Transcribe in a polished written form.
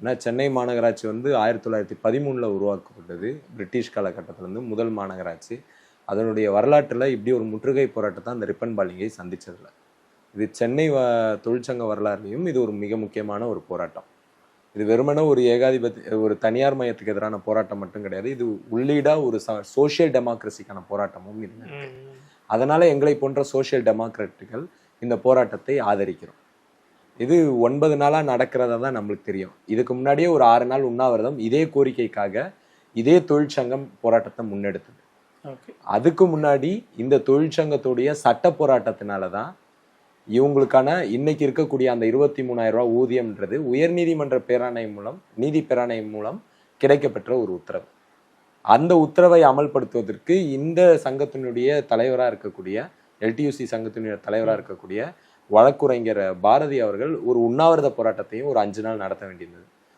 ஏன்னா சென்னை மாநகராட்சி வந்து 1913 உருவாக்கப்பட்டது. பிரிட்டிஷ் காலகட்டத்திலேருந்து முதல் மாநகராட்சி. அதனுடைய வரலாற்றில் இப்படி ஒரு முற்றுகை போராட்டத்தை அந்த ரிப்பன் பாலிங்கை சந்திச்சதில்ல. இது சென்னை தொழிற்சங்க வரலாறுலையும் இது ஒரு மிக முக்கியமான ஒரு போராட்டம். இது வெறுமனே ஒரு ஒரு தனியார் மையத்துக்கு எதிரான போராட்டம் மட்டும் கிடையாது. இது உள்ளீடா ஒரு சோசியல் டெமோக்ரஸிக்கான போராட்டமும் இருக்கு. அதனால எங்களை போன்ற சோசியல் டெமோக்ராட்டுகள் இந்த போராட்டத்தை ஆதரிக்கிறோம். இது 9 நாளா நடக்கிறதா தான் நம்மளுக்கு தெரியும். இதுக்கு முன்னாடியே ஒரு 6 நாள் உண்ணாவிரதம் இதே கோரிக்கைக்காக இதே தொழிற்சங்கம் போராட்டத்தை முன்னெடுத்தது. அதுக்கு முன்னாடி இந்த தொழிற்சங்கத்துடைய சட்ட போராட்டத்தினால தான் இவங்களுக்கான இன்னைக்கு இருக்கக்கூடிய அந்த 23,000 ரூபாய் ஊதியம்ன்றது உயர்நீதிமன்ற பேராணை மூலம் நீதி பேராணை மூலம் கிடைக்கப்பெற்ற ஒரு உத்தரவு. அந்த உத்தரவை அமல்படுத்துவதற்கு இந்த சங்கத்தினுடைய தலைவராக இருக்கக்கூடிய எல்டியூசி சங்கத்தினுடைய தலைவராக இருக்கக்கூடிய வழக்குரைஞர் பாரதி அவர்கள் ஒரு உண்ணாவிரத போராட்டத்தையும் ஒரு 5 நாள் நடத்த வேண்டியிருந்தது.